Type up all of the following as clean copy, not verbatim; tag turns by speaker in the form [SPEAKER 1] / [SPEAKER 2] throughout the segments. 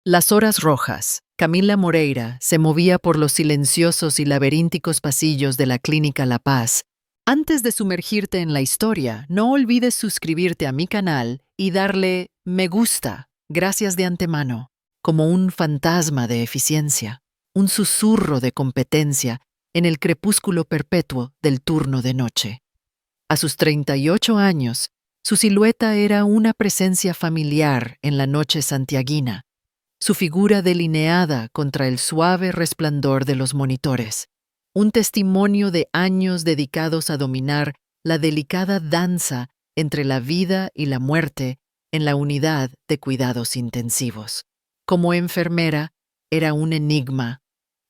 [SPEAKER 1] Las horas rojas. Camila Moreira se movía por los silenciosos y laberínticos pasillos de la Clínica La Paz. Antes de sumergirte en la historia, no olvides suscribirte a mi canal y darle me gusta, gracias de antemano, como un fantasma de eficiencia, un susurro de competencia en el crepúsculo perpetuo del turno de noche. A sus 38 años, su silueta era una presencia familiar en la noche santiaguina, su figura delineada contra el suave resplandor de los monitores, un testimonio de años dedicados a dominar la delicada danza entre la vida y la muerte en la unidad de cuidados intensivos. Como enfermera, era un enigma,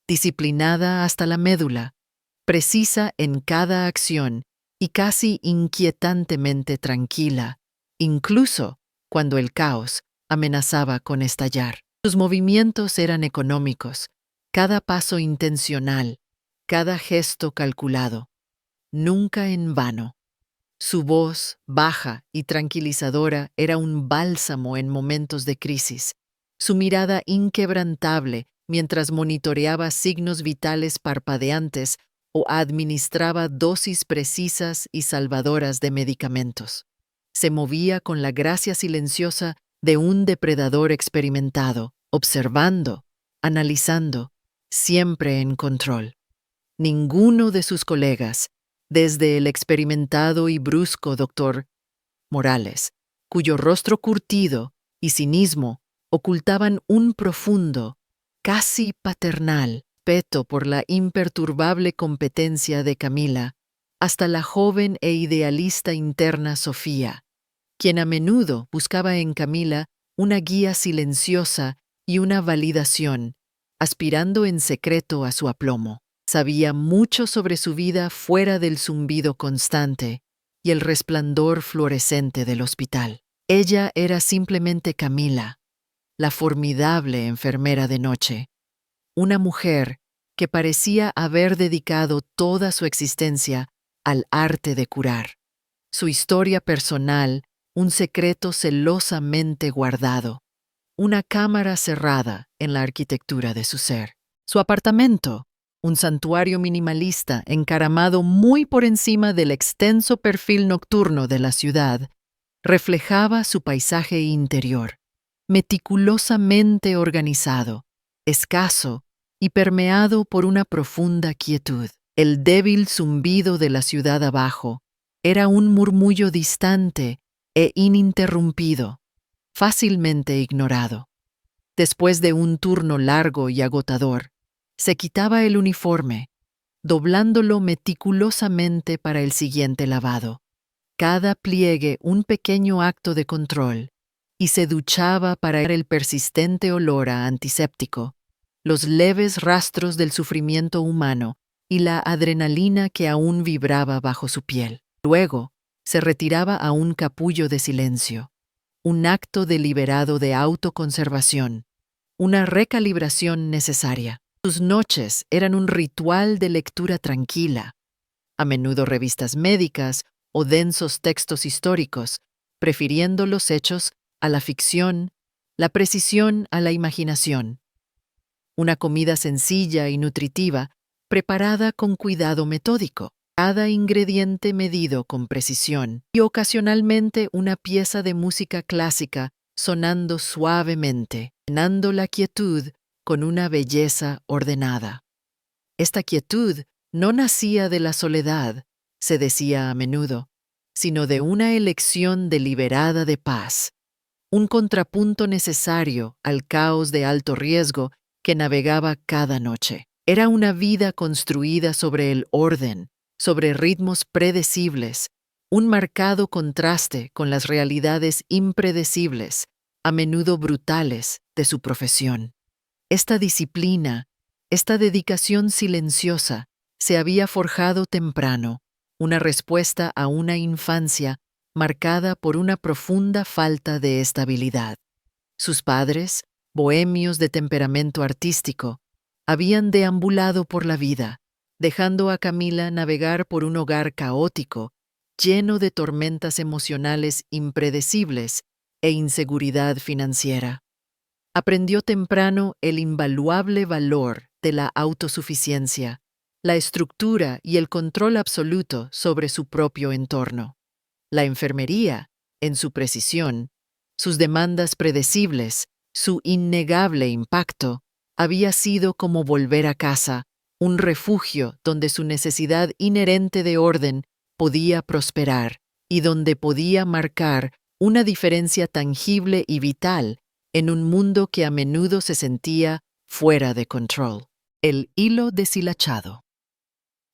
[SPEAKER 1] disciplinada hasta la médula, precisa en cada acción y casi inquietantemente tranquila, incluso cuando el caos amenazaba con estallar. Sus movimientos eran económicos, cada paso intencional, cada gesto calculado, nunca en vano. Su voz, baja y tranquilizadora, era un bálsamo en momentos de crisis. Su mirada inquebrantable mientras monitoreaba signos vitales parpadeantes o administraba dosis precisas y salvadoras de medicamentos. Se movía con la gracia silenciosa de un depredador experimentado, observando, analizando, siempre en control. Ninguno de sus colegas, desde el experimentado y brusco doctor Morales, cuyo rostro curtido y cinismo ocultaban un profundo, casi paternal, respeto por la imperturbable competencia de Camila, hasta la joven e idealista interna Sofía, quien a menudo buscaba en Camila una guía silenciosa y una validación, aspirando en secreto a su aplomo. Sabía mucho sobre su vida fuera del zumbido constante y el resplandor fluorescente del hospital. Ella era simplemente Camila, la formidable enfermera de noche, una mujer que parecía haber dedicado toda su existencia al arte de curar. Su historia personal, un secreto celosamente guardado, una cámara cerrada en la arquitectura de su ser. Su apartamento, un santuario minimalista encaramado muy por encima del extenso perfil nocturno de la ciudad, reflejaba su paisaje interior, meticulosamente organizado, escaso y permeado por una profunda quietud. El débil zumbido de la ciudad abajo era un murmullo distante e ininterrumpido, fácilmente ignorado. Después de un turno largo y agotador, se quitaba el uniforme, doblándolo meticulosamente para el siguiente lavado. Cada pliegue un pequeño acto de control, y se duchaba para el persistente olor a antiséptico, los leves rastros del sufrimiento humano y la adrenalina que aún vibraba bajo su piel. Luego, se retiraba a un capullo de silencio, un acto deliberado de autoconservación, una recalibración necesaria. Sus noches eran un ritual de lectura tranquila, a menudo revistas médicas o densos textos históricos, prefiriendo los hechos a la ficción, la precisión a la imaginación. Una comida sencilla y nutritiva, preparada con cuidado metódico, cada ingrediente medido con precisión, y ocasionalmente una pieza de música clásica sonando suavemente, llenando la quietud con una belleza ordenada. Esta quietud no nacía de la soledad, se decía a menudo, sino de una elección deliberada de paz, un contrapunto necesario al caos de alto riesgo que navegaba cada noche. Era una vida construida sobre el orden, sobre ritmos predecibles, un marcado contraste con las realidades impredecibles, a menudo brutales, de su profesión. Esta disciplina, esta dedicación silenciosa, se había forjado temprano, una respuesta a una infancia marcada por una profunda falta de estabilidad. Sus padres, bohemios de temperamento artístico, habían deambulado por la vida, dejando a Camila navegar por un hogar caótico, lleno de tormentas emocionales impredecibles e inseguridad financiera. Aprendió temprano el invaluable valor de la autosuficiencia, la estructura y el control absoluto sobre su propio entorno. La enfermería, en su precisión, sus demandas predecibles, su innegable impacto, había sido como volver a casa, un refugio donde su necesidad inherente de orden podía prosperar y donde podía marcar una diferencia tangible y vital en un mundo que a menudo se sentía fuera de control. El hilo deshilachado.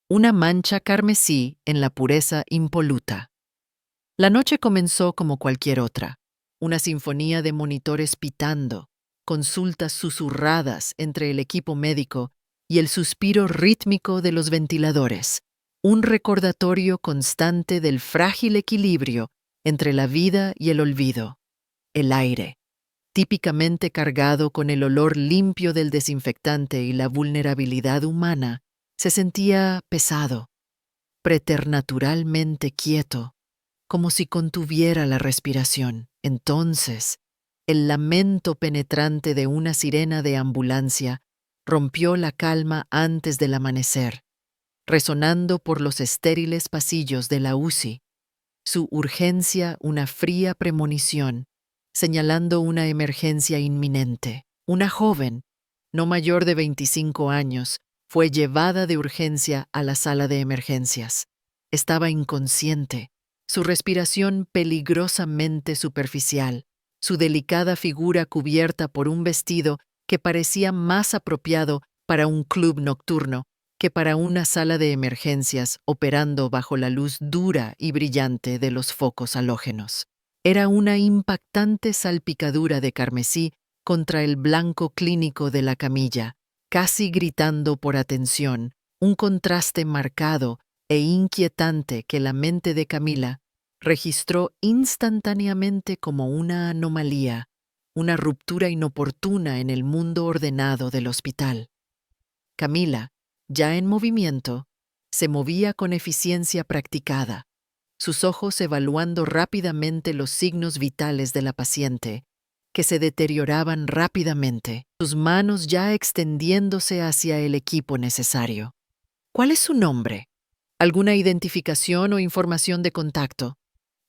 [SPEAKER 1] Una mancha carmesí en la pureza impoluta. La noche comenzó como cualquier otra, una sinfonía de monitores pitando, consultas susurradas entre el equipo médico y el suspiro rítmico de los ventiladores, un recordatorio constante del frágil equilibrio entre la vida y el olvido. El aire, típicamente cargado con el olor limpio del desinfectante y la vulnerabilidad humana, se sentía pesado, preternaturalmente quieto, como si contuviera la respiración. Entonces, el lamento penetrante de una sirena de ambulancia rompió la calma antes del amanecer, resonando por los estériles pasillos de la UCI, su urgencia una fría premonición, señalando una emergencia inminente. Una joven, no mayor de 25 años, fue llevada de urgencia a la sala de emergencias. Estaba inconsciente, su respiración peligrosamente superficial, su delicada figura cubierta por un vestido que parecía más apropiado para un club nocturno que para una sala de emergencias operando bajo la luz dura y brillante de los focos halógenos. Era una impactante salpicadura de carmesí contra el blanco clínico de la camilla, casi gritando por atención, un contraste marcado e inquietante que la mente de Camila registró instantáneamente como una anomalía, una ruptura inoportuna en el mundo ordenado del hospital. Camila, ya en movimiento, se movía con eficiencia practicada, sus ojos evaluando rápidamente los signos vitales de la paciente, que se deterioraban rápidamente, sus manos ya extendiéndose hacia el equipo necesario. ¿Cuál es su nombre? ¿Alguna identificación o información de contacto?,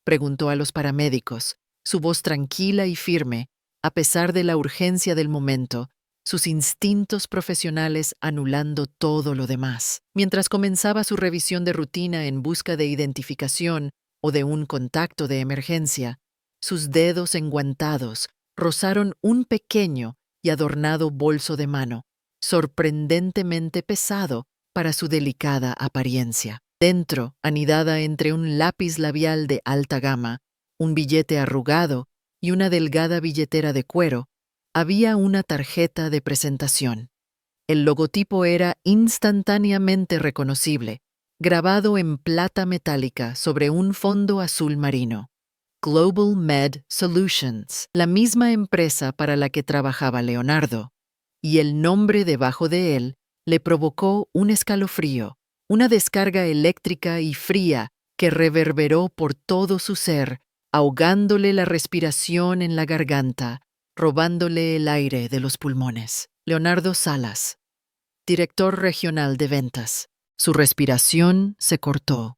[SPEAKER 1] preguntó a los paramédicos, su voz tranquila y firme, a pesar de la urgencia del momento, sus instintos profesionales anulando todo lo demás. Mientras comenzaba su revisión de rutina en busca de identificación o de un contacto de emergencia, sus dedos enguantados rozaron un pequeño y adornado bolso de mano, sorprendentemente pesado para su delicada apariencia. Dentro, anidada entre un lápiz labial de alta gama, un billete arrugado y una delgada billetera de cuero, había una tarjeta de presentación. El logotipo era instantáneamente reconocible, grabado en plata metálica sobre un fondo azul marino. Global Med Solutions, la misma empresa para la que trabajaba Leonardo, y el nombre debajo de él le provocó un escalofrío, una descarga eléctrica y fría que reverberó por todo su ser, ahogándole la respiración en la garganta, robándole el aire de los pulmones. Leonardo Salas, director regional de ventas. Su respiración se cortó.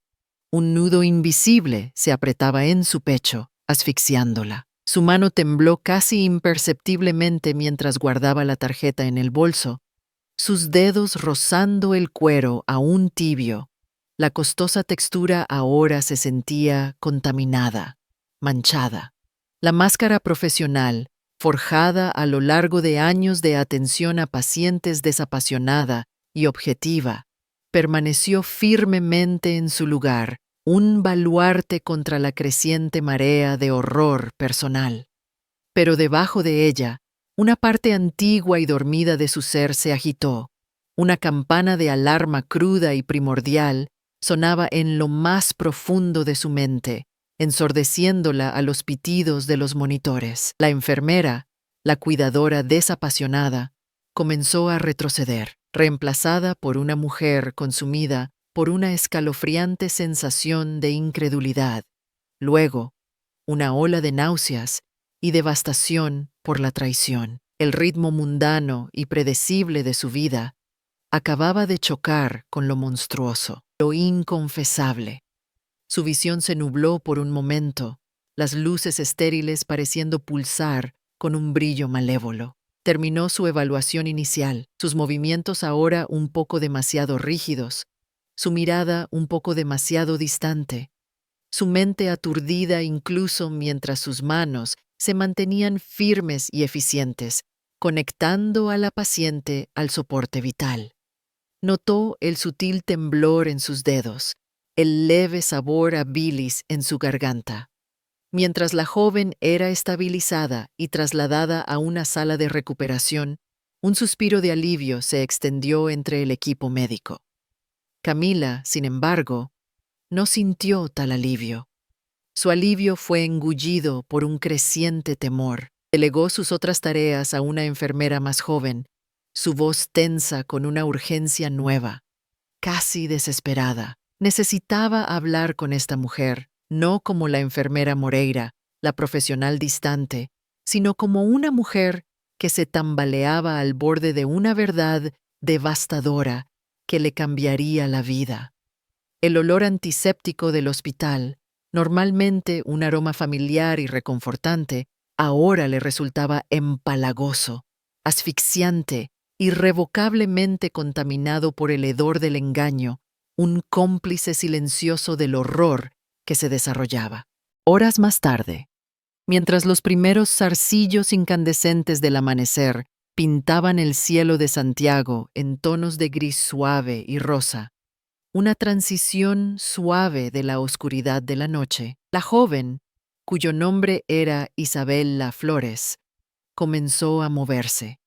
[SPEAKER 1] Un nudo invisible se apretaba en su pecho, asfixiándola. Su mano tembló casi imperceptiblemente mientras guardaba la tarjeta en el bolso, sus dedos rozando el cuero aún tibio. La costosa textura ahora se sentía contaminada, manchada. La máscara profesional, forjada a lo largo de años de atención a pacientes desapasionada y objetiva, permaneció firmemente en su lugar, un baluarte contra la creciente marea de horror personal. Pero debajo de ella, una parte antigua y dormida de su ser se agitó. Una campana de alarma cruda y primordial sonaba en lo más profundo de su mente, ensordeciéndola a los pitidos de los monitores. La enfermera, la cuidadora desapasionada, comenzó a retroceder, reemplazada por una mujer consumida por una escalofriante sensación de incredulidad. Luego, una ola de náuseas y devastación por la traición. El ritmo mundano y predecible de su vida acababa de chocar con lo monstruoso, lo inconfesable. Su visión se nubló por un momento, las luces estériles pareciendo pulsar con un brillo malévolo. Terminó su evaluación inicial, sus movimientos ahora un poco demasiado rígidos, su mirada un poco demasiado distante, su mente aturdida incluso mientras sus manos se mantenían firmes y eficientes, conectando a la paciente al soporte vital. Notó el sutil temblor en sus dedos, el leve sabor a bilis en su garganta. Mientras la joven era estabilizada y trasladada a una sala de recuperación, un suspiro de alivio se extendió entre el equipo médico. Camila, sin embargo, no sintió tal alivio. Su alivio fue engullido por un creciente temor. Delegó sus otras tareas a una enfermera más joven, su voz tensa con una urgencia nueva, casi desesperada. Necesitaba hablar con esta mujer, no como la enfermera Moreira, la profesional distante, sino como una mujer que se tambaleaba al borde de una verdad devastadora que le cambiaría la vida. El olor antiséptico del hospital, normalmente un aroma familiar y reconfortante, ahora le resultaba empalagoso, asfixiante, irrevocablemente contaminado por el hedor del engaño, un cómplice silencioso del horror que se desarrollaba. Horas más tarde, mientras los primeros zarcillos incandescentes del amanecer pintaban el cielo de Santiago en tonos de gris suave y rosa, una transición suave de la oscuridad de la noche, la joven, cuyo nombre era Isabela Flores, comenzó a moverse,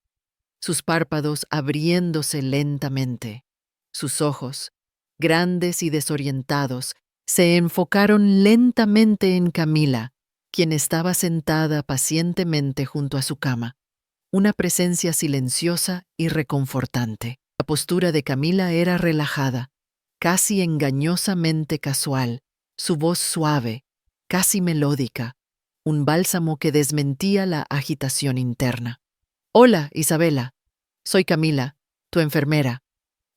[SPEAKER 1] sus párpados abriéndose lentamente. Sus ojos, grandes y desorientados, se enfocaron lentamente en Camila, quien estaba sentada pacientemente junto a su cama, una presencia silenciosa y reconfortante. La postura de Camila era relajada, casi engañosamente casual, su voz suave, casi melódica, un bálsamo que desmentía la agitación interna. «Hola, Isabela. Soy Camila, tu enfermera.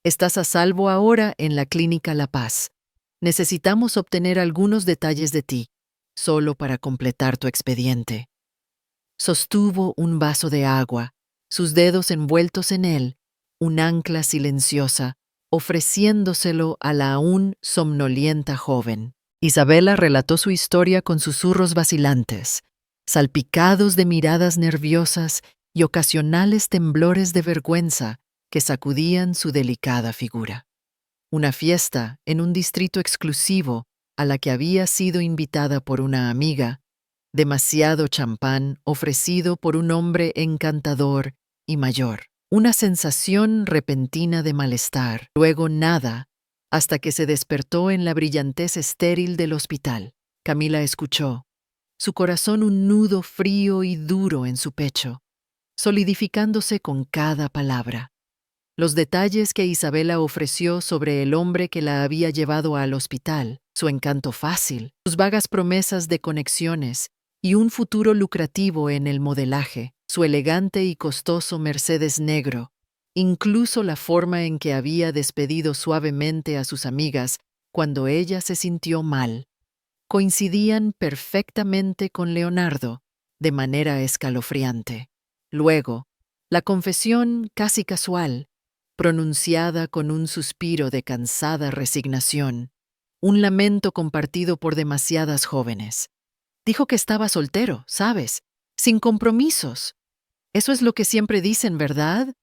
[SPEAKER 1] Estás a salvo ahora en la Clínica La Paz. Necesitamos obtener algunos detalles de ti, solo para completar tu expediente». Sostuvo un vaso de agua, sus dedos envueltos en él, un ancla silenciosa, ofreciéndoselo a la aún somnolienta joven. Isabela relató su historia con susurros vacilantes, salpicados de miradas nerviosas y ocasionales temblores de vergüenza que sacudían su delicada figura. Una fiesta en un distrito exclusivo a la que había sido invitada por una amiga, demasiado champán ofrecido por un hombre encantador y mayor. Una sensación repentina de malestar, luego nada, hasta que se despertó en la brillantez estéril del hospital. Camila escuchó, su corazón un nudo frío y duro en su pecho, solidificándose con cada palabra. Los detalles que Isabela ofreció sobre el hombre que la había llevado al hospital, su encanto fácil, sus vagas promesas de conexiones y un futuro lucrativo en el modelaje, su elegante y costoso Mercedes negro, incluso la forma en que había despedido suavemente a sus amigas cuando ella se sintió mal, coincidían perfectamente con Leonardo de manera escalofriante. Luego, la confesión casi casual, pronunciada con un suspiro de cansada resignación, un lamento compartido por demasiadas jóvenes. Dijo que estaba soltero, ¿sabes? Sin compromisos. Eso es lo que siempre dicen, ¿verdad?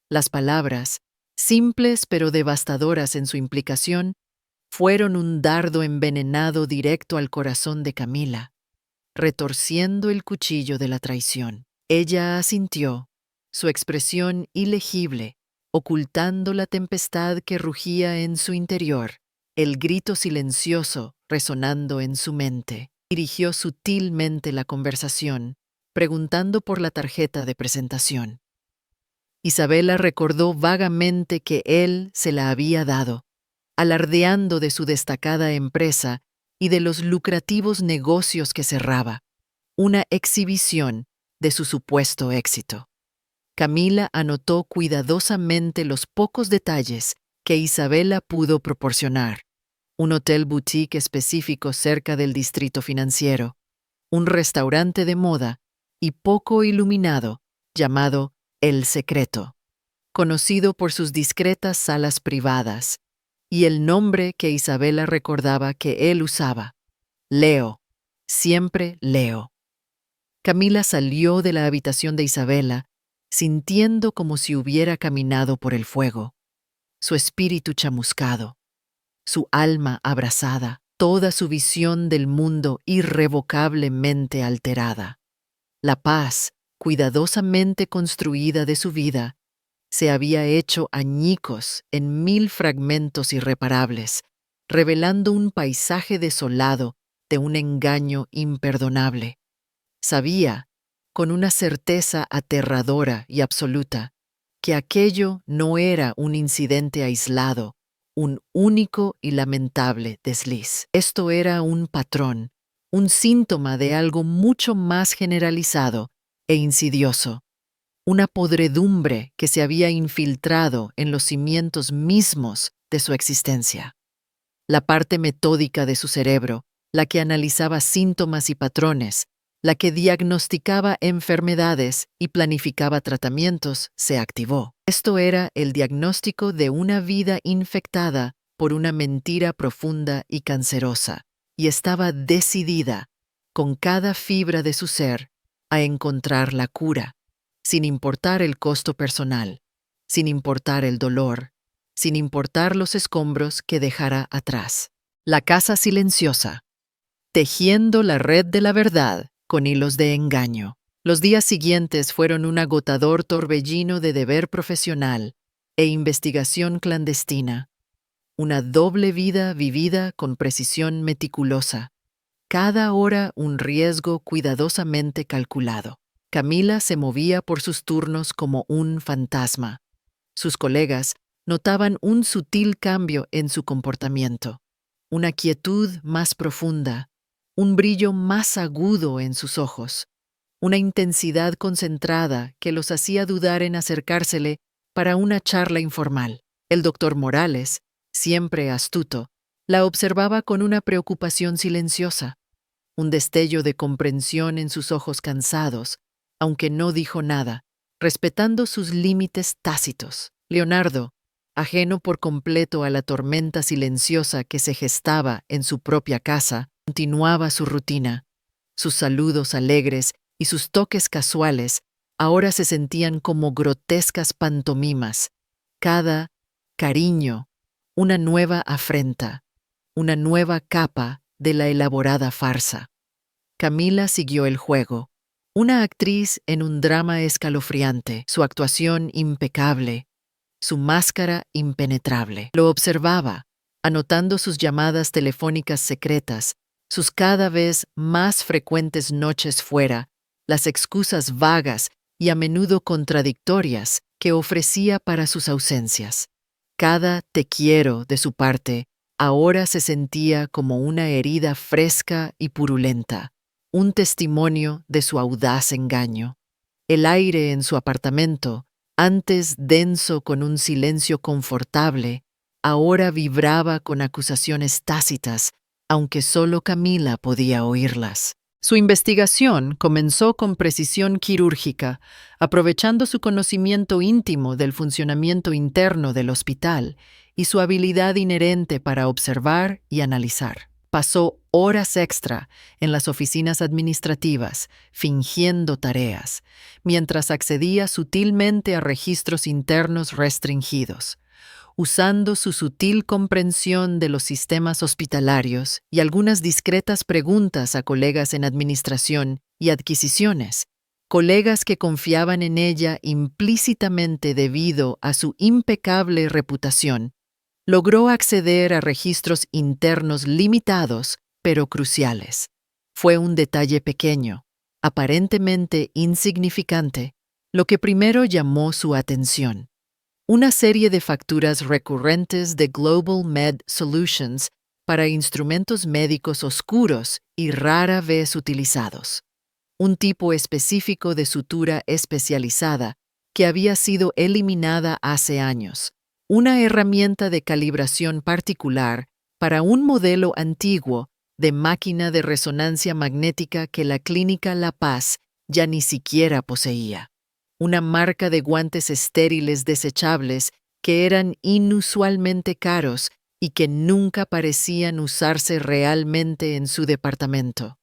[SPEAKER 1] Las palabras, simples pero devastadoras en su implicación, fueron un dardo envenenado directo al corazón de Camila, retorciendo el cuchillo de la traición. Ella asintió, su expresión ilegible, ocultando la tempestad que rugía en su interior, el grito silencioso resonando en su mente. Dirigió sutilmente la conversación, preguntando por la tarjeta de presentación. Isabela recordó vagamente que él se la había dado, alardeando de su destacada empresa y de los lucrativos negocios que cerraba, una exhibición de su supuesto éxito. Camila anotó cuidadosamente los pocos detalles que Isabela pudo proporcionar: un hotel boutique específico cerca del distrito financiero, un restaurante de moda y poco iluminado llamado El Secreto, conocido por sus discretas salas privadas, y el nombre que Isabela recordaba que él usaba: Leo, siempre Leo. Camila salió de la habitación de Isabela, sintiendo como si hubiera caminado por el fuego, su espíritu chamuscado, su alma abrasada, toda su visión del mundo irrevocablemente alterada. La paz, cuidadosamente construida de su vida, se había hecho añicos en 1000 fragmentos irreparables, revelando un paisaje desolado de un engaño imperdonable. Sabía, con una certeza aterradora y absoluta, que aquello no era un incidente aislado, un único y lamentable desliz. Esto era un patrón, un síntoma de algo mucho más generalizado e insidioso, una podredumbre que se había infiltrado en los cimientos mismos de su existencia. La parte metódica de su cerebro, la que analizaba síntomas y patrones, la que diagnosticaba enfermedades y planificaba tratamientos, se activó. Esto era el diagnóstico de una vida infectada por una mentira profunda y cancerosa, y estaba decidida, con cada fibra de su ser, a encontrar la cura, sin importar el costo personal, sin importar el dolor, sin importar los escombros que dejara atrás. La casa silenciosa, tejiendo la red de la verdad con hilos de engaño. Los días siguientes fueron un agotador torbellino de deber profesional e investigación clandestina, una doble vida vivida con precisión meticulosa, cada hora un riesgo cuidadosamente calculado. Camila se movía por sus turnos como un fantasma. Sus colegas notaban un sutil cambio en su comportamiento, una quietud más profunda, un brillo más agudo en sus ojos, una intensidad concentrada que los hacía dudar en acercársele para una charla informal. El doctor Morales, siempre astuto, la observaba con una preocupación silenciosa, un destello de comprensión en sus ojos cansados, aunque no dijo nada, respetando sus límites tácitos. Leonardo, ajeno por completo a la tormenta silenciosa que se gestaba en su propia casa, continuaba su rutina. Sus saludos alegres y sus toques casuales ahora se sentían como grotescas pantomimas. Cada cariño, una nueva afrenta, una nueva capa de la elaborada farsa. Camila siguió el juego, una actriz en un drama escalofriante, su actuación impecable, su máscara impenetrable. Lo observaba, anotando sus llamadas telefónicas secretas, sus cada vez más frecuentes noches fuera, las excusas vagas y a menudo contradictorias que ofrecía para sus ausencias. Cada te quiero de su parte ahora se sentía como una herida fresca y purulenta, un testimonio de su audaz engaño. El aire en su apartamento, antes denso con un silencio confortable, ahora vibraba con acusaciones tácitas, aunque solo Camila podía oírlas. Su investigación comenzó con precisión quirúrgica, aprovechando su conocimiento íntimo del funcionamiento interno del hospital y su habilidad inherente para observar y analizar. Pasó horas extra en las oficinas administrativas, fingiendo tareas, mientras accedía sutilmente a registros internos restringidos, usando su sutil comprensión de los sistemas hospitalarios y algunas discretas preguntas a colegas en administración y adquisiciones, colegas que confiaban en ella implícitamente debido a su impecable reputación. Logró acceder a registros internos limitados, pero cruciales. Fue un detalle pequeño, aparentemente insignificante, lo que primero llamó su atención. Una serie de facturas recurrentes de Global Med Solutions para instrumentos médicos oscuros y rara vez utilizados. Un tipo específico de sutura especializada que había sido eliminada hace años, una herramienta de calibración particular para un modelo antiguo de máquina de resonancia magnética que la Clínica La Paz ya ni siquiera poseía. Una marca de guantes estériles desechables que eran inusualmente caros y que nunca parecían usarse realmente en su departamento.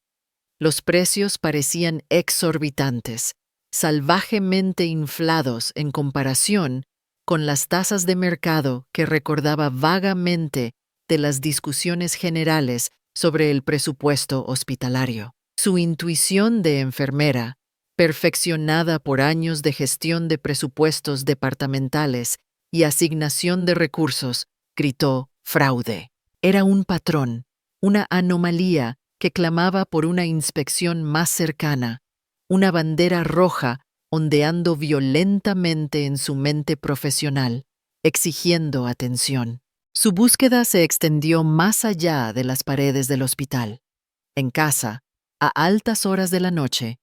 [SPEAKER 1] Los precios parecían exorbitantes, salvajemente inflados en comparación con las tasas de mercado que recordaba vagamente de las discusiones generales sobre el presupuesto hospitalario. Su intuición de enfermera, perfeccionada por años de gestión de presupuestos departamentales y asignación de recursos, gritó fraude. Era un patrón, una anomalía que clamaba por una inspección más cercana, una bandera roja ondeando violentamente en su mente profesional, exigiendo atención. Su búsqueda se extendió más allá de las paredes del hospital. En casa, a altas horas de la noche,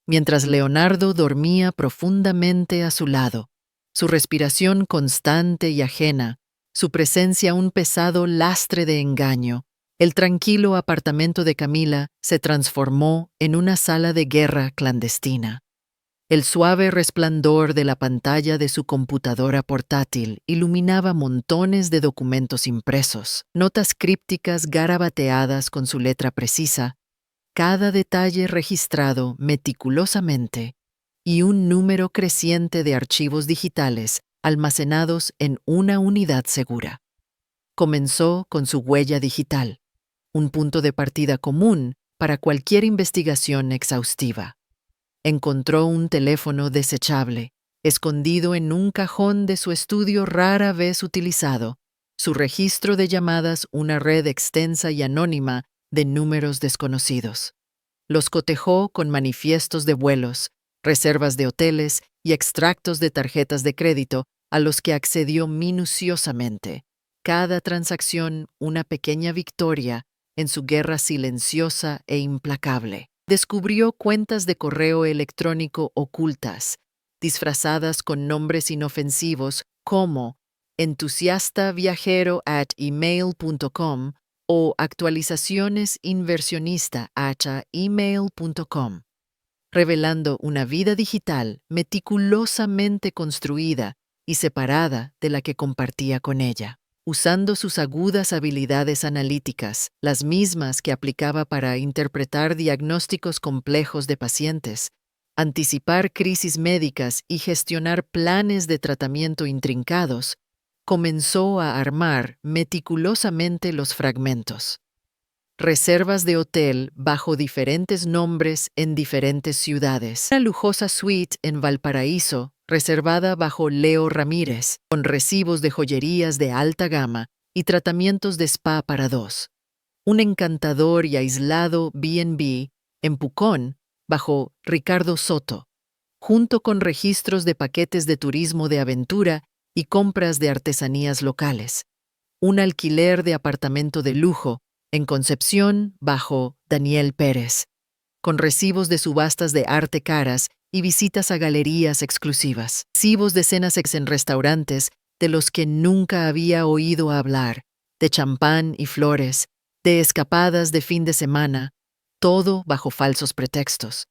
[SPEAKER 1] mientras Leonardo dormía profundamente a su lado, su respiración constante y ajena, su presencia un pesado lastre de engaño, el tranquilo apartamento de Camila se transformó en una sala de guerra clandestina. El suave resplandor de la pantalla de su computadora portátil iluminaba montones de documentos impresos, notas crípticas garabateadas con su letra precisa, cada detalle registrado meticulosamente, y un número creciente de archivos digitales almacenados en una unidad segura. Comenzó con su huella digital, un punto de partida común para cualquier investigación exhaustiva. Encontró un teléfono desechable, escondido en un cajón de su estudio rara vez utilizado, su registro de llamadas una red extensa y anónima de números desconocidos. Los cotejó con manifiestos de vuelos, reservas de hoteles y extractos de tarjetas de crédito a los que accedió minuciosamente. Cada transacción una pequeña victoria en su guerra silenciosa e implacable. Descubrió cuentas de correo electrónico ocultas, disfrazadas con nombres inofensivos como entusiastaviajero@email.com o actualizacionesinversionista@email.com, revelando una vida digital meticulosamente construida y separada de la que compartía con ella. Usando sus agudas habilidades analíticas, las mismas que aplicaba para interpretar diagnósticos complejos de pacientes, anticipar crisis médicas y gestionar planes de tratamiento intrincados, comenzó a armar meticulosamente los fragmentos. Reservas de hotel bajo diferentes nombres en diferentes ciudades. Una lujosa suite en Valparaíso, reservada bajo Leo Ramírez, con recibos de joyerías de alta gama y tratamientos de spa para dos. Un encantador y aislado B&B en Pucón, bajo Ricardo Soto, junto con registros de paquetes de turismo de aventura y compras de artesanías locales. Un alquiler de apartamento de lujo en Concepción, bajo Daniel Pérez, con recibos de subastas de arte caras y visitas a galerías exclusivas. Recibos de cenas en restaurantes de los que nunca había oído hablar, de champán y flores, de escapadas de fin de semana, todo bajo falsos pretextos.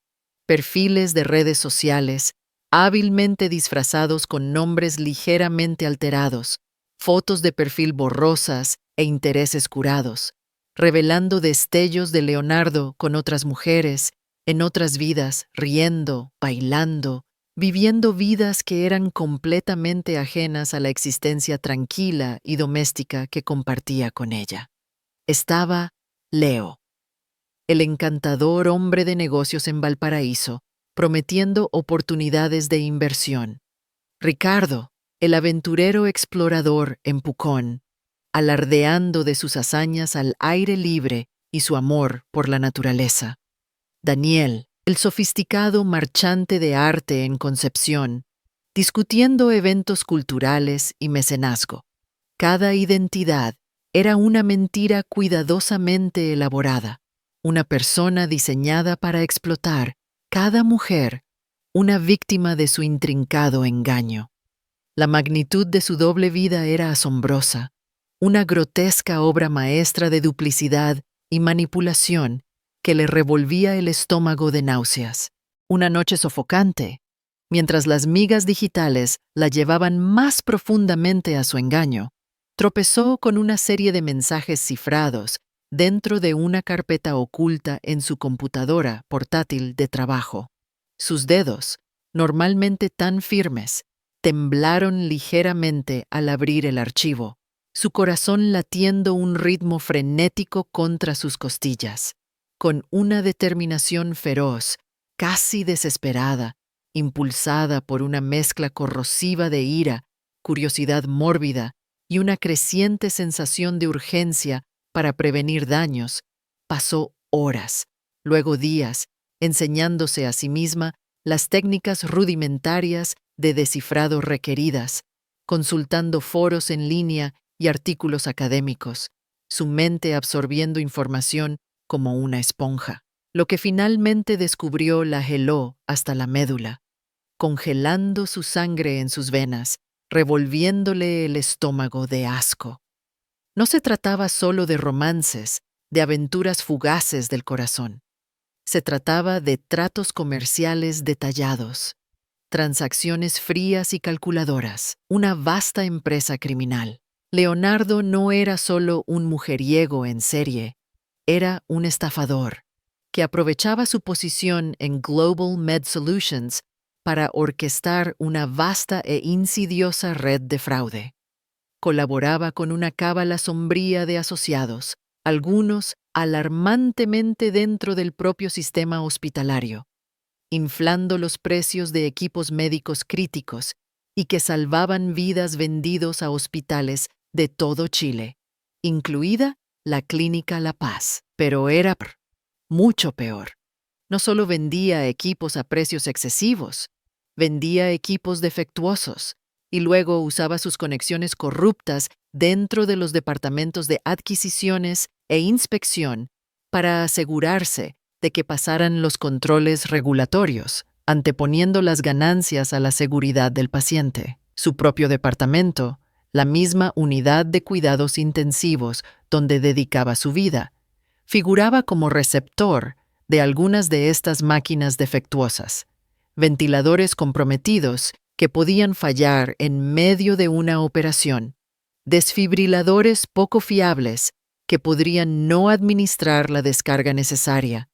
[SPEAKER 1] Perfiles de redes sociales, hábilmente disfrazados con nombres ligeramente alterados, fotos de perfil borrosas e intereses curados, revelando destellos de Leonardo con otras mujeres, en otras vidas, riendo, bailando, viviendo vidas que eran completamente ajenas a la existencia tranquila y doméstica que compartía con ella. Estaba Leo, el encantador hombre de negocios en Valparaíso, prometiendo oportunidades de inversión. Ricardo, el aventurero explorador en Pucón, alardeando de sus hazañas al aire libre y su amor por la naturaleza. Daniel, el sofisticado marchante de arte en Concepción, discutiendo eventos culturales y mecenazgo. Cada identidad era una mentira cuidadosamente elaborada, una persona diseñada para explotar. Cada mujer, una víctima de su intrincado engaño. La magnitud de su doble vida era asombrosa, una grotesca obra maestra de duplicidad y manipulación que le revolvía el estómago de náuseas. Una noche sofocante, mientras las migas digitales la llevaban más profundamente a su engaño, tropezó con una serie de mensajes cifrados dentro de una carpeta oculta en su computadora portátil de trabajo. Sus dedos, normalmente tan firmes, temblaron ligeramente al abrir el archivo, su corazón latiendo un ritmo frenético contra sus costillas. Con una determinación feroz, casi desesperada, impulsada por una mezcla corrosiva de ira, curiosidad mórbida y una creciente sensación de urgencia para prevenir daños, pasó horas, luego días, enseñándose a sí misma las técnicas rudimentarias de descifrado requeridas, consultando foros en línea y artículos académicos, su mente absorbiendo información como una esponja. Lo que finalmente descubrió la heló hasta la médula, congelando su sangre en sus venas, revolviéndole el estómago de asco. No se trataba solo de romances, de aventuras fugaces del corazón. Se trataba de tratos comerciales detallados, transacciones frías y calculadoras, una vasta empresa criminal. Leonardo no era solo un mujeriego en serie, era un estafador que aprovechaba su posición en Global Med Solutions para orquestar una vasta e insidiosa red de fraude. Colaboraba con una cábala sombría de asociados, algunos alarmantemente dentro del propio sistema hospitalario, inflando los precios de equipos médicos críticos y que salvaban vidas vendidos a hospitales de todo Chile, incluida la Clínica La Paz. Pero era mucho peor. No solo vendía equipos a precios excesivos, vendía equipos defectuosos y luego usaba sus conexiones corruptas dentro de los departamentos de adquisiciones e inspección para asegurarse de que pasaran los controles regulatorios, anteponiendo las ganancias a la seguridad del paciente. Su propio departamento, la misma unidad de cuidados intensivos donde dedicaba su vida, figuraba como receptor de algunas de estas máquinas defectuosas, ventiladores comprometidos que podían fallar en medio de una operación, desfibriladores poco fiables que podrían no administrar la descarga necesaria,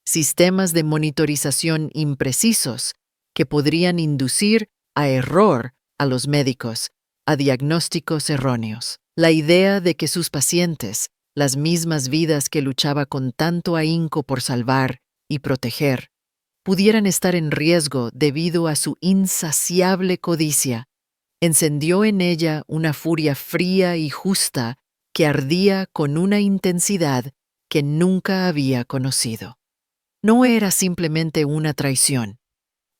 [SPEAKER 1] sistemas de monitorización imprecisos que podrían inducir a error a los médicos, a diagnósticos erróneos. La idea de que sus pacientes, las mismas vidas que luchaba con tanto ahínco por salvar y proteger, pudieran estar en riesgo debido a su insaciable codicia, encendió en ella una furia fría y justa que ardía con una intensidad que nunca había conocido. No era simplemente una traición,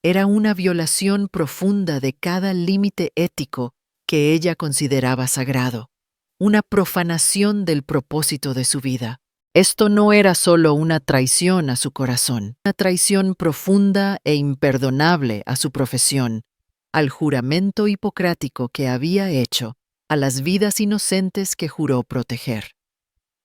[SPEAKER 1] era una violación profunda de cada límite ético que ella consideraba sagrado, una profanación del propósito de su vida. Esto no era solo una traición a su corazón, una traición profunda e imperdonable a su profesión, al juramento hipocrático que había hecho a las vidas inocentes que juró proteger.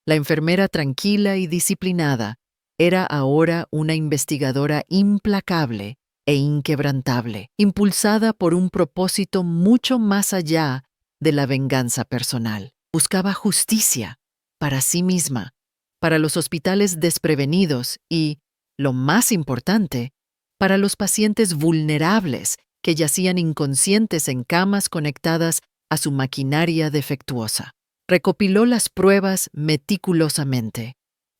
[SPEAKER 1] La enfermera tranquila y disciplinada era ahora una investigadora implacable e inquebrantable, impulsada por un propósito mucho más allá de la venganza personal. Buscaba justicia para sí misma, para los hospitales desprevenidos y, lo más importante, para los pacientes vulnerables que yacían inconscientes en camas conectadas a su maquinaria defectuosa. Recopiló las pruebas meticulosamente,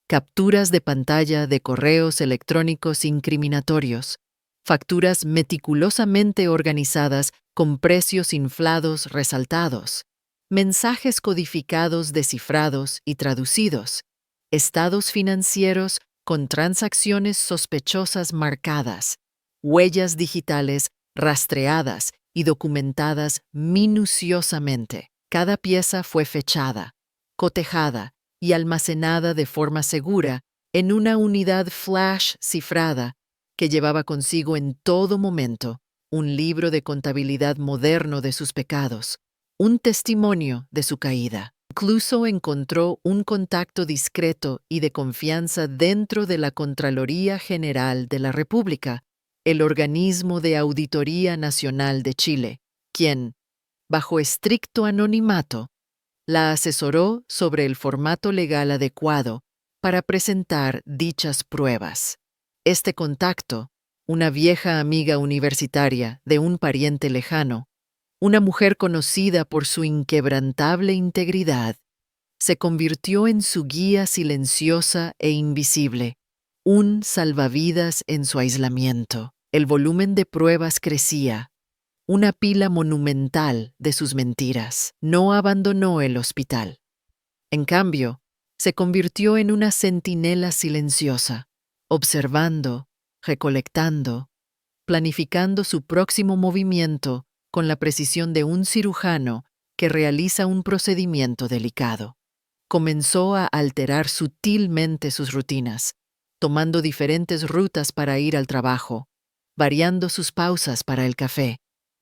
[SPEAKER 1] capturas de pantalla de correos electrónicos incriminatorios, facturas meticulosamente organizadas con precios inflados resaltados, mensajes codificados descifrados y traducidos, estados financieros con transacciones sospechosas marcadas, huellas digitales rastreadas y documentadas minuciosamente. Cada pieza fue fechada, cotejada y almacenada de forma segura en una unidad flash cifrada que llevaba consigo en todo momento un libro de contabilidad moderno de sus pecados, un testimonio de su caída. Incluso encontró un contacto discreto y de confianza dentro de la Contraloría General de la República, el organismo de auditoría nacional de Chile, quien, bajo estricto anonimato, la asesoró sobre el formato legal adecuado para presentar dichas pruebas. Este contacto, una vieja amiga universitaria de un pariente lejano, una mujer conocida por su inquebrantable integridad, se convirtió en su guía silenciosa e invisible, un salvavidas en su aislamiento. El volumen de pruebas crecía, una pila monumental de sus mentiras. No abandonó el hospital. En cambio, se convirtió en una centinela silenciosa, observando, recolectando, planificando su próximo movimiento con la precisión de un cirujano que realiza un procedimiento delicado. Comenzó a alterar sutilmente sus rutinas, tomando diferentes rutas para ir al trabajo, variando sus pausas para el café,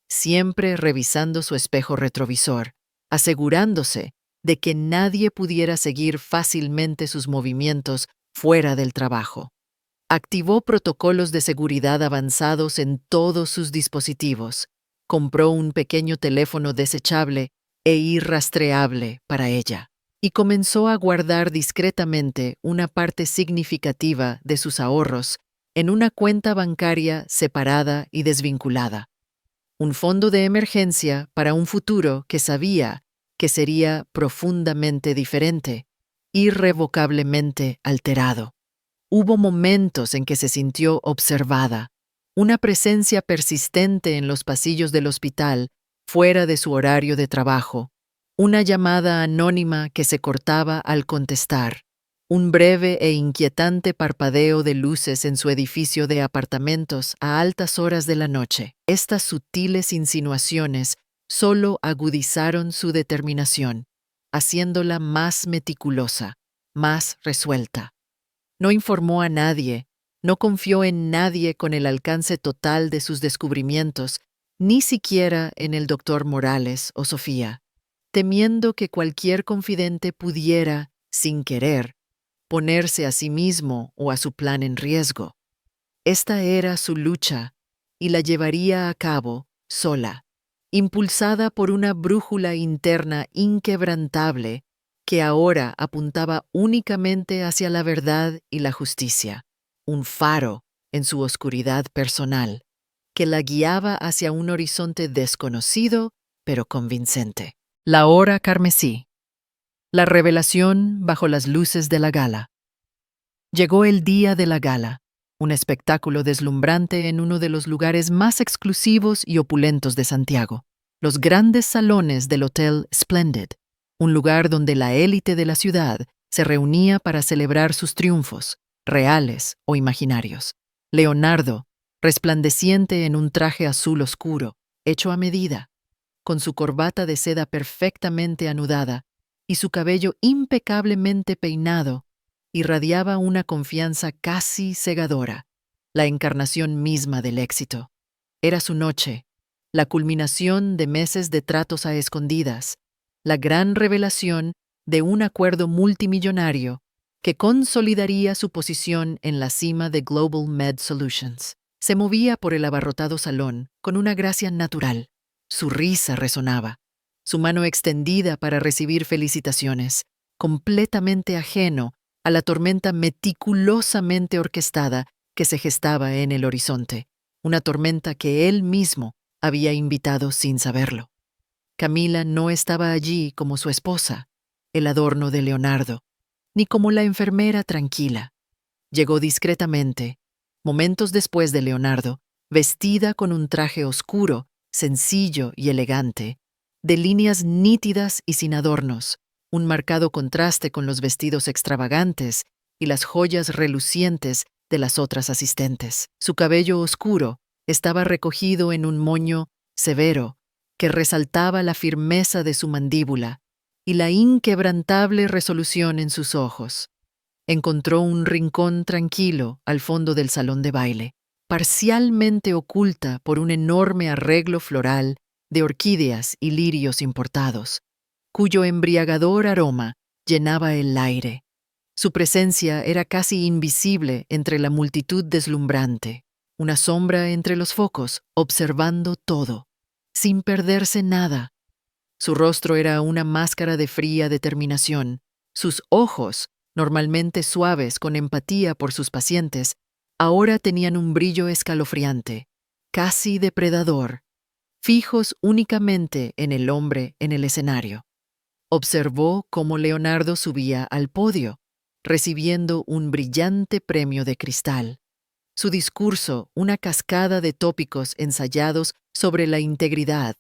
[SPEAKER 1] siempre revisando su espejo retrovisor, asegurándose de que nadie pudiera seguir fácilmente sus movimientos fuera del trabajo. Activó protocolos de seguridad avanzados en todos sus dispositivos, compró un pequeño teléfono desechable e irrastreable para ella, y comenzó a guardar discretamente una parte significativa de sus ahorros en una cuenta bancaria separada y desvinculada. Un fondo de emergencia para un futuro que sabía que sería profundamente diferente, irrevocablemente alterado. Hubo momentos en que se sintió observada, una presencia persistente en los pasillos del hospital, fuera de su horario de trabajo, una llamada anónima que se cortaba al contestar, un breve e inquietante parpadeo de luces en su edificio de apartamentos a altas horas de la noche. Estas sutiles insinuaciones solo agudizaron su determinación, haciéndola más meticulosa, más resuelta. No informó a nadie, no confió en nadie con el alcance total de sus descubrimientos, ni siquiera en el doctor Morales o Sofía, temiendo que cualquier confidente pudiera, sin querer, ponerse a sí mismo o a su plan en riesgo. Esta era su lucha y la llevaría a cabo sola, impulsada por una brújula interna inquebrantable que ahora apuntaba únicamente hacia la verdad y la justicia, un faro en su oscuridad personal, que la guiaba hacia un horizonte desconocido pero convincente. La hora carmesí. La revelación bajo las luces de la gala. Llegó el día de la gala, un espectáculo deslumbrante en uno de los lugares más exclusivos y opulentos de Santiago, los grandes salones del Hotel Splendid, un lugar donde la élite de la ciudad se reunía para celebrar sus triunfos, reales o imaginarios. Leonardo, resplandeciente en un traje azul oscuro, hecho a medida, con su corbata de seda perfectamente anudada y su cabello impecablemente peinado, irradiaba una confianza casi cegadora, la encarnación misma del éxito. Era su noche, la culminación de meses de tratos a escondidas, la gran revelación de un acuerdo multimillonario que consolidaría su posición en la cima de Global Med Solutions. Se movía por el abarrotado salón con una gracia natural. Su risa resonaba, su mano extendida para recibir felicitaciones, completamente ajeno a la tormenta meticulosamente orquestada que se gestaba en el horizonte, una tormenta que él mismo había invitado sin saberlo. Camila no estaba allí como su esposa, el adorno de Leonardo, ni como la enfermera tranquila. Llegó discretamente, momentos después de Leonardo, vestida con un traje oscuro, sencillo y elegante, de líneas nítidas y sin adornos, un marcado contraste con los vestidos extravagantes y las joyas relucientes de las otras asistentes. Su cabello oscuro estaba recogido en un moño severo que resaltaba la firmeza de su mandíbula y la inquebrantable resolución en sus ojos. Encontró un rincón tranquilo al fondo del salón de baile, parcialmente oculta por un enorme arreglo floral de orquídeas y lirios importados, cuyo embriagador aroma llenaba el aire. Su presencia era casi invisible entre la multitud deslumbrante, una sombra entre los focos, observando todo, sin perderse nada. Su rostro era una máscara de fría determinación. Sus ojos, normalmente suaves con empatía por sus pacientes, ahora tenían un brillo escalofriante, casi depredador, fijos únicamente en el hombre en el escenario. Observó cómo Leonardo subía al podio, recibiendo un brillante premio de cristal. Su discurso, una cascada de tópicos ensayados sobre la integridad,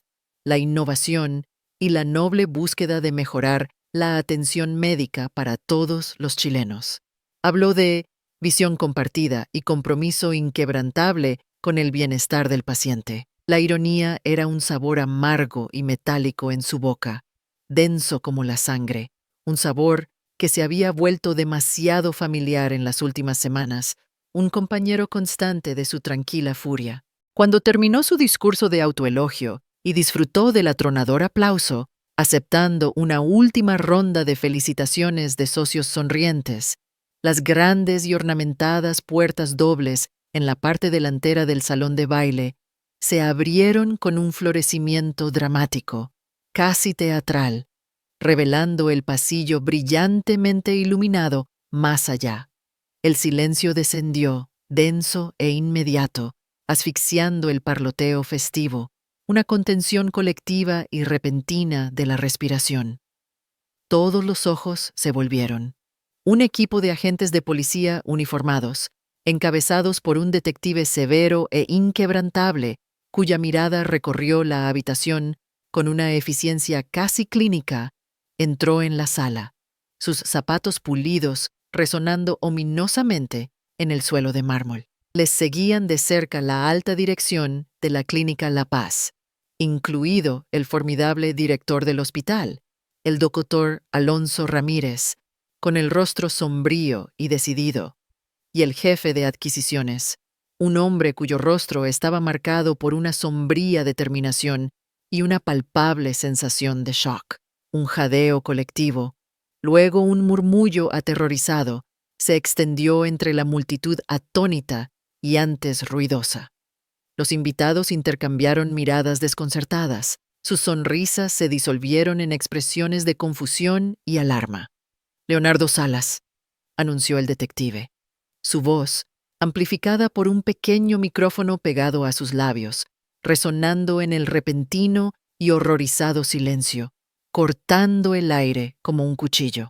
[SPEAKER 1] la innovación y la noble búsqueda de mejorar la atención médica para todos los chilenos. Habló de visión compartida y compromiso inquebrantable con el bienestar del paciente. La ironía era un sabor amargo y metálico en su boca, denso como la sangre, un sabor que se había vuelto demasiado familiar en las últimas semanas, un compañero constante de su tranquila furia. Cuando terminó su discurso de autoelogio y disfrutó del atronador aplauso, aceptando una última ronda de felicitaciones de socios sonrientes, las grandes y ornamentadas puertas dobles en la parte delantera del salón de baile se abrieron con un florecimiento dramático, casi teatral, revelando el pasillo brillantemente iluminado más allá. El silencio descendió, denso e inmediato, asfixiando el parloteo festivo, una contención colectiva y repentina de la respiración. Todos los ojos se volvieron. Un equipo de agentes de policía uniformados, encabezados por un detective severo e inquebrantable, cuya mirada recorrió la habitación con una eficiencia casi clínica, entró en la sala, sus zapatos pulidos resonando ominosamente en el suelo de mármol. Les seguían de cerca la alta dirección de la Clínica La Paz, incluido el formidable director del hospital, el doctor Alonso Ramírez, con el rostro sombrío y decidido, y el jefe de adquisiciones, un hombre cuyo rostro estaba marcado por una sombría determinación y una palpable sensación de shock. Un jadeo colectivo, luego un murmullo aterrorizado, se extendió entre la multitud atónita y antes ruidosa. Los invitados intercambiaron miradas desconcertadas. Sus sonrisas se disolvieron en expresiones de confusión y alarma. Leonardo Salas, anunció el detective. Su voz, amplificada por un pequeño micrófono pegado a sus labios, resonando en el repentino y horrorizado silencio, cortando el aire como un cuchillo.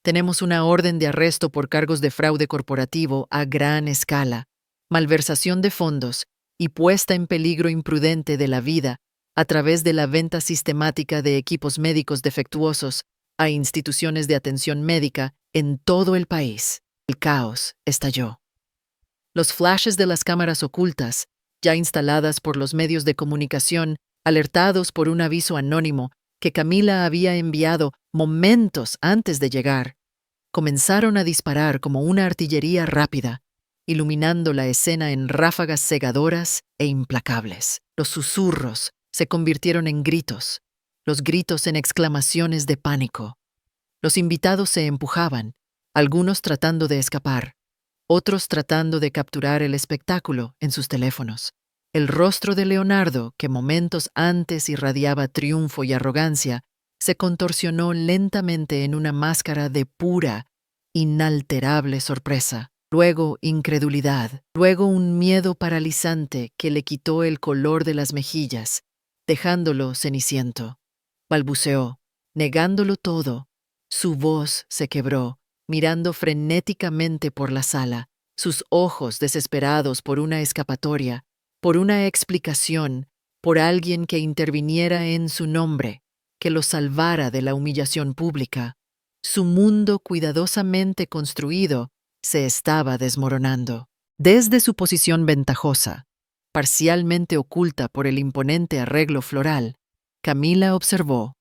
[SPEAKER 1] Tenemos una orden de arresto por cargos de fraude corporativo a gran escala, malversación de fondos y puesta en peligro imprudente de la vida a través de la venta sistemática de equipos médicos defectuosos a instituciones de atención médica en todo el país. El caos estalló. Los flashes de las cámaras ocultas, ya instaladas por los medios de comunicación, alertados por un aviso anónimo que Camila había enviado momentos antes de llegar, comenzaron a disparar como una artillería rápida, iluminando la escena en ráfagas cegadoras e implacables. Los susurros se convirtieron en gritos, los gritos en exclamaciones de pánico. Los invitados se empujaban, algunos tratando de escapar, otros tratando de capturar el espectáculo en sus teléfonos. El rostro de Leonardo, que momentos antes irradiaba triunfo y arrogancia, se contorsionó lentamente en una máscara de pura, inalterable sorpresa, luego incredulidad, luego un miedo paralizante que le quitó el color de las mejillas, dejándolo ceniciento. Balbuceó, negándolo todo. Su voz se quebró, mirando frenéticamente por la sala, sus ojos desesperados por una escapatoria, por una explicación, por alguien que interviniera en su nombre, que lo salvara de la humillación pública. Su mundo cuidadosamente construido se estaba desmoronando. Desde su posición ventajosa, parcialmente oculta por el imponente arreglo floral, Camila observó,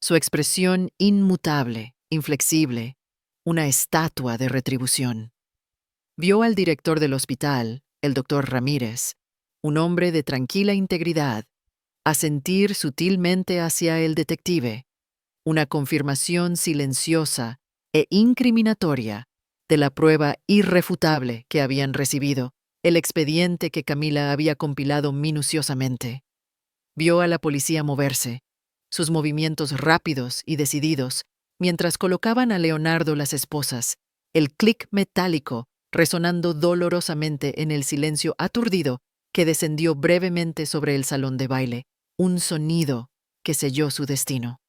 [SPEAKER 1] su expresión inmutable, inflexible, una estatua de retribución. Vio al director del hospital, el doctor Ramírez, un hombre de tranquila integridad, asentir sutilmente hacia el detective, una confirmación silenciosa e incriminatoria de la prueba irrefutable que habían recibido, el expediente que Camila había compilado minuciosamente. Vio a la policía moverse, sus movimientos rápidos y decididos, mientras colocaban a Leonardo las esposas, el clic metálico resonando dolorosamente en el silencio aturdido que descendió brevemente sobre el salón de baile, un sonido que selló su destino.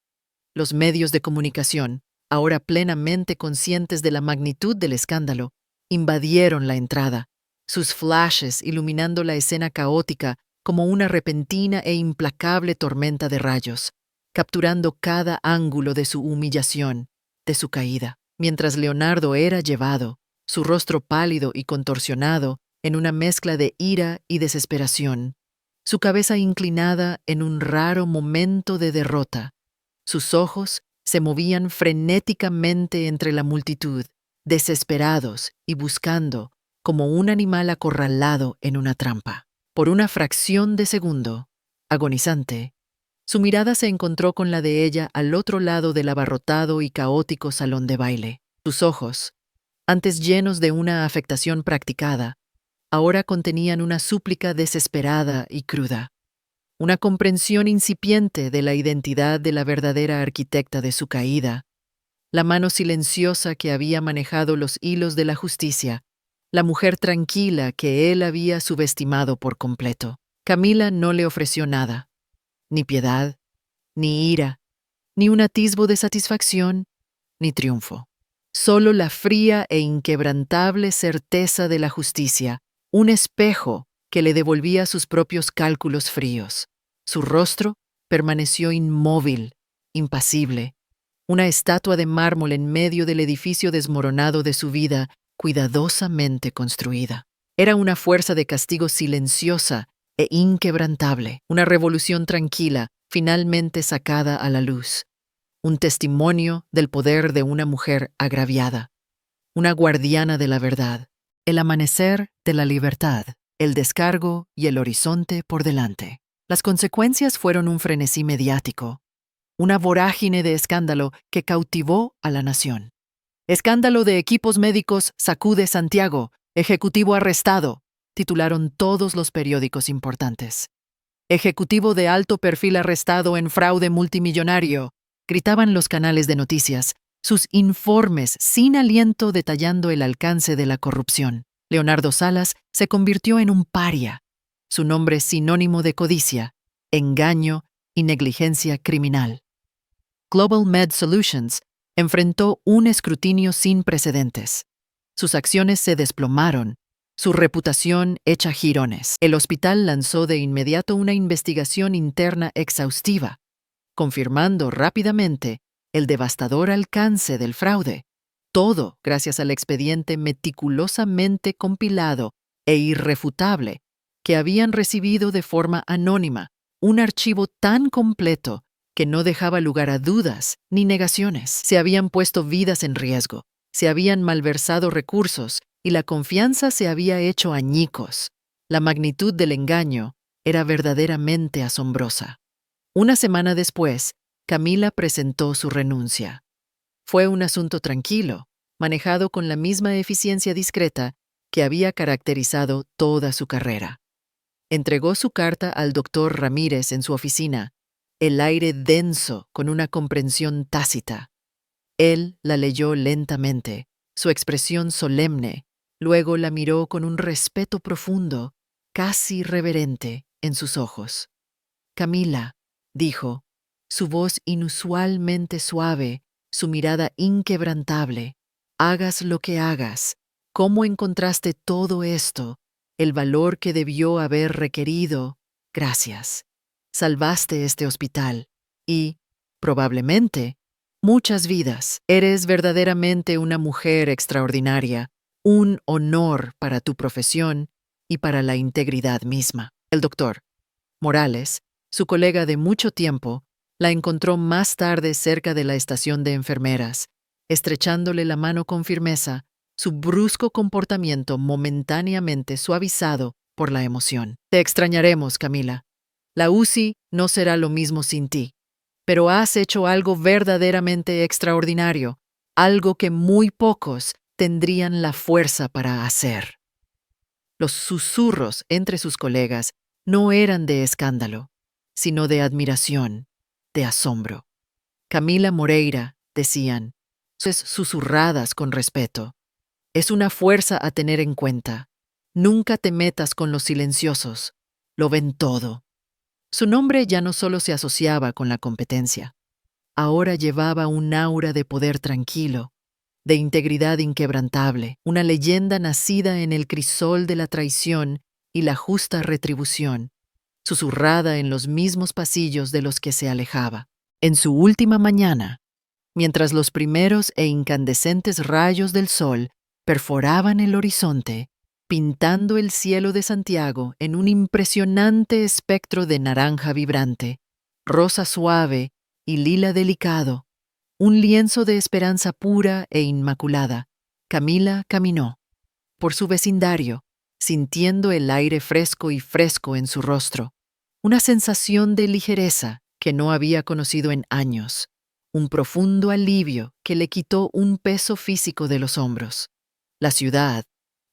[SPEAKER 1] Los medios de comunicación, ahora plenamente conscientes de la magnitud del escándalo, invadieron la entrada, sus flashes iluminando la escena caótica como una repentina e implacable tormenta de rayos, capturando cada ángulo de su humillación, de su caída. Mientras Leonardo era llevado, su rostro pálido y contorsionado en una mezcla de ira y desesperación, su cabeza inclinada en un raro momento de derrota, sus ojos se movían frenéticamente entre la multitud, desesperados y buscando, como un animal acorralado en una trampa. Por una fracción de segundo, agonizante, su mirada se encontró con la de ella al otro lado del abarrotado y caótico salón de baile. Sus ojos, antes llenos de una afectación practicada, ahora contenían una súplica desesperada y cruda, una comprensión incipiente de la identidad de la verdadera arquitecta de su caída, la mano silenciosa que había manejado los hilos de la justicia, la mujer tranquila que él había subestimado por completo. Camila no le ofreció nada, ni piedad, ni ira, ni un atisbo de satisfacción, ni triunfo. Solo la fría e inquebrantable certeza de la justicia, un espejo que le devolvía sus propios cálculos fríos. Su rostro permaneció inmóvil, impasible, una estatua de mármol en medio del edificio desmoronado de su vida, cuidadosamente construida. Era una fuerza de castigo silenciosa e inquebrantable, una revolución tranquila, finalmente sacada a la luz, un testimonio del poder de una mujer agraviada, una guardiana de la verdad, el amanecer de la libertad, el descargo y el horizonte por delante. Las consecuencias fueron un frenesí mediático, una vorágine de escándalo que cautivó a la nación. Escándalo de equipos médicos sacude Santiago, ejecutivo arrestado, titularon todos los periódicos importantes. Ejecutivo de alto perfil arrestado en fraude multimillonario, gritaban los canales de noticias, sus informes sin aliento detallando el alcance de la corrupción. Leonardo Salas se convirtió en un paria, su nombre sinónimo de codicia, engaño y negligencia criminal. Global Med Solutions enfrentó un escrutinio sin precedentes. Sus acciones se desplomaron, su reputación hecha jirones. El hospital lanzó de inmediato una investigación interna exhaustiva, confirmando rápidamente el devastador alcance del fraude, todo gracias al expediente meticulosamente compilado e irrefutable que habían recibido de forma anónima, un archivo tan completo que no dejaba lugar a dudas ni negaciones. Se habían puesto vidas en riesgo, se habían malversado recursos y la confianza se había hecho añicos. La magnitud del engaño era verdaderamente asombrosa. Una semana después, Camila presentó su renuncia. Fue un asunto tranquilo, manejado con la misma eficiencia discreta que había caracterizado toda su carrera. Entregó su carta al doctor Ramírez en su oficina, el aire denso con una comprensión tácita. Él la leyó lentamente, su expresión solemne, luego la miró con un respeto profundo, casi reverente, en sus ojos. Camila, dijo, su voz inusualmente suave, su mirada inquebrantable, hagas lo que hagas, ¿cómo encontraste todo esto? El valor que debió haber requerido. Gracias. Salvaste este hospital y, probablemente, muchas vidas. Eres verdaderamente una mujer extraordinaria, un honor para tu profesión y para la integridad misma. El doctor Morales, su colega de mucho tiempo, la encontró más tarde cerca de la estación de enfermeras, estrechándole la mano con firmeza, su brusco comportamiento momentáneamente suavizado por la emoción. Te extrañaremos, Camila. La UCI no será lo mismo sin ti. Pero has hecho algo verdaderamente extraordinario, algo que muy pocos tendrían la fuerza para hacer. Los susurros entre sus colegas no eran de escándalo, sino de admiración, de asombro. Camila Moreira, decían, susurradas con respeto. Es una fuerza a tener en cuenta. Nunca te metas con los silenciosos. Lo ven todo. Su nombre ya no solo se asociaba con la competencia. Ahora llevaba un aura de poder tranquilo, de integridad inquebrantable, una leyenda nacida en el crisol de la traición y la justa retribución, susurrada en los mismos pasillos de los que se alejaba. En su última mañana, mientras los primeros e incandescentes rayos del sol perforaban el horizonte, pintando el cielo de Santiago en un impresionante espectro de naranja vibrante, rosa suave y lila delicado, un lienzo de esperanza pura e inmaculada, Camila caminó por su vecindario, sintiendo el aire fresco y fresco en su rostro, una sensación de ligereza que no había conocido en años, un profundo alivio que le quitó un peso físico de los hombros. La ciudad,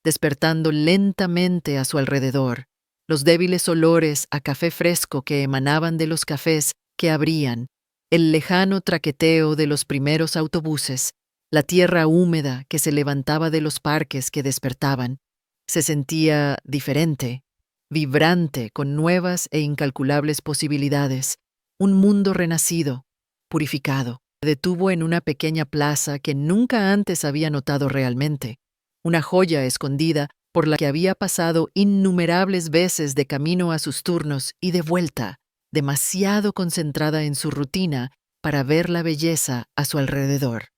[SPEAKER 1] despertando lentamente a su alrededor, los débiles olores a café fresco que emanaban de los cafés que abrían, el lejano traqueteo de los primeros autobuses, la tierra húmeda que se levantaba de los parques que despertaban, se sentía diferente, vibrante con nuevas e incalculables posibilidades, un mundo renacido, purificado. Se detuvo en una pequeña plaza que nunca antes había notado realmente, una joya escondida por la que había pasado innumerables veces de camino a sus turnos y de vuelta, demasiado concentrada en su rutina para ver la belleza a su alrededor.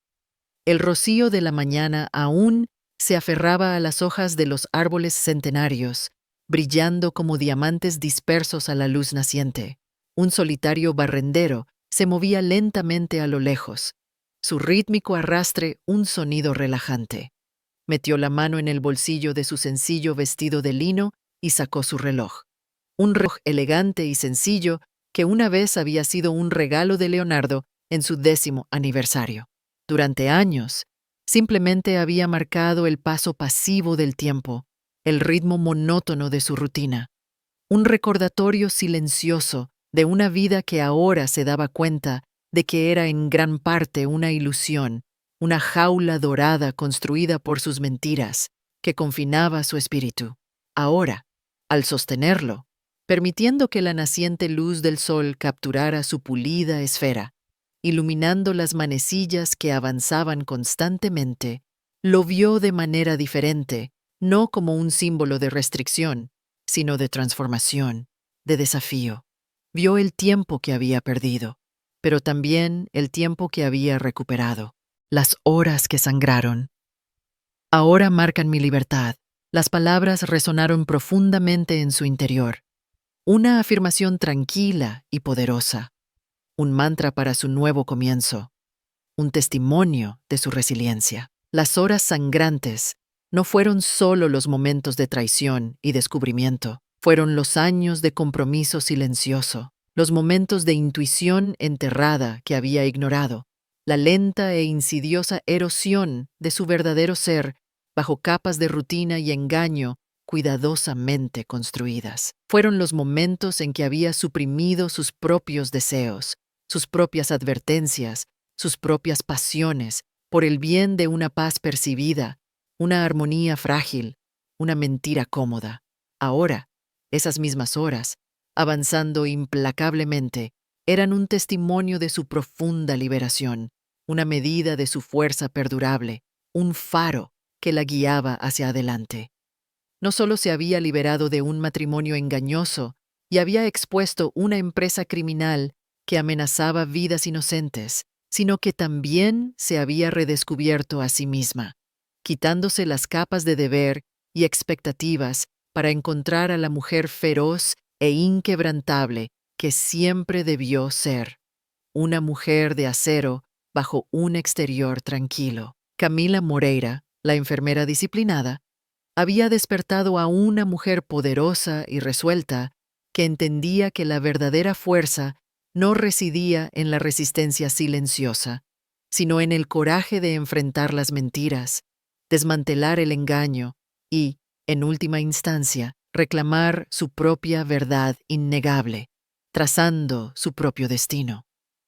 [SPEAKER 1] El rocío de la mañana aún se aferraba a las hojas de los árboles centenarios, brillando como diamantes dispersos a la luz naciente. Un solitario barrendero se movía lentamente a lo lejos, su rítmico arrastre un sonido relajante. Metió la mano en el bolsillo de su sencillo vestido de lino y sacó su reloj. Un reloj elegante y sencillo que una vez había sido un regalo de Leonardo en su 10º aniversario. Durante años, simplemente había marcado el paso pasivo del tiempo, el ritmo monótono de su rutina. Un recordatorio silencioso de una vida que ahora se daba cuenta de que era en gran parte una ilusión, una jaula dorada construida por sus mentiras, que confinaba su espíritu. Ahora, al sostenerlo, permitiendo que la naciente luz del sol capturara su pulida esfera, iluminando las manecillas que avanzaban constantemente, lo vio de manera diferente, no como un símbolo de restricción, sino de transformación, de desafío. Vio el tiempo que había perdido, pero también el tiempo que había recuperado. Las horas que sangraron. Ahora marcan mi libertad. Las palabras resonaron profundamente en su interior. Una afirmación tranquila y poderosa. Un mantra para su nuevo comienzo. Un testimonio de su resiliencia. Las horas sangrantes no fueron solo los momentos de traición y descubrimiento. Fueron los años de compromiso silencioso, los momentos de intuición enterrada que había ignorado, la lenta e insidiosa erosión de su verdadero ser bajo capas de rutina y engaño cuidadosamente construidas. Fueron los momentos en que había suprimido sus propios deseos, sus propias advertencias, sus propias pasiones, por el bien de una paz percibida, una armonía frágil, una mentira cómoda. Ahora, esas mismas horas, avanzando implacablemente, eran un testimonio de su profunda liberación, una medida de su fuerza perdurable, un faro que la guiaba hacia adelante. No solo se había liberado de un matrimonio engañoso y había expuesto una empresa criminal que amenazaba vidas inocentes, sino que también se había redescubierto a sí misma, quitándose las capas de deber y expectativas para encontrar a la mujer feroz e inquebrantable que siempre debió ser, una mujer de acero bajo un exterior tranquilo. Camila Moreira La enfermera disciplinada había despertado a una mujer poderosa y resuelta que entendía que la verdadera fuerza no residía en la resistencia silenciosa, sino en el coraje de enfrentar las mentiras, desmantelar el engaño y, en última instancia, reclamar su propia verdad innegable, trazando su propio destino.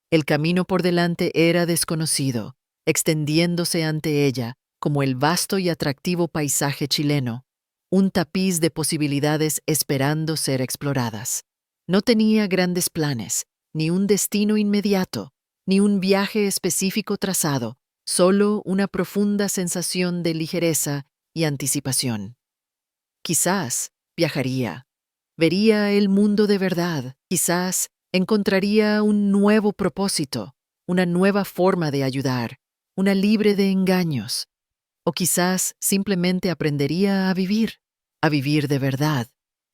[SPEAKER 1] El camino por delante era desconocido, extendiéndose ante ella como el vasto y atractivo paisaje chileno, un tapiz de posibilidades esperando ser exploradas. No tenía grandes planes, ni un destino inmediato, ni un viaje específico trazado, solo una profunda sensación de ligereza y anticipación. Quizás viajaría, vería el mundo de verdad, quizás encontraría un nuevo propósito, una nueva forma de ayudar, una libre de engaños, o quizás simplemente aprendería a vivir de verdad.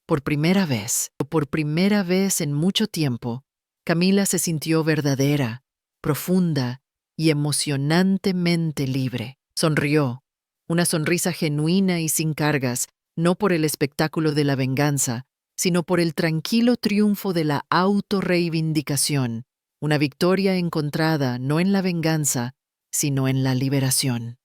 [SPEAKER 1] Por primera vez en mucho tiempo, Camila se sintió verdadera, profunda y emocionantemente libre. Sonrió, una sonrisa genuina y sin cargas, no por el espectáculo de la venganza, sino por el tranquilo triunfo de la autorreivindicación, una victoria encontrada no en la venganza, sino en la liberación.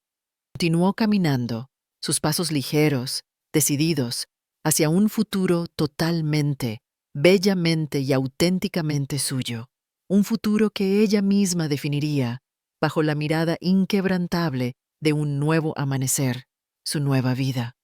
[SPEAKER 1] Continuó caminando, sus pasos ligeros, decididos, hacia un futuro totalmente, bellamente y auténticamente suyo, un futuro que ella misma definiría bajo la mirada inquebrantable de un nuevo amanecer, su nueva vida.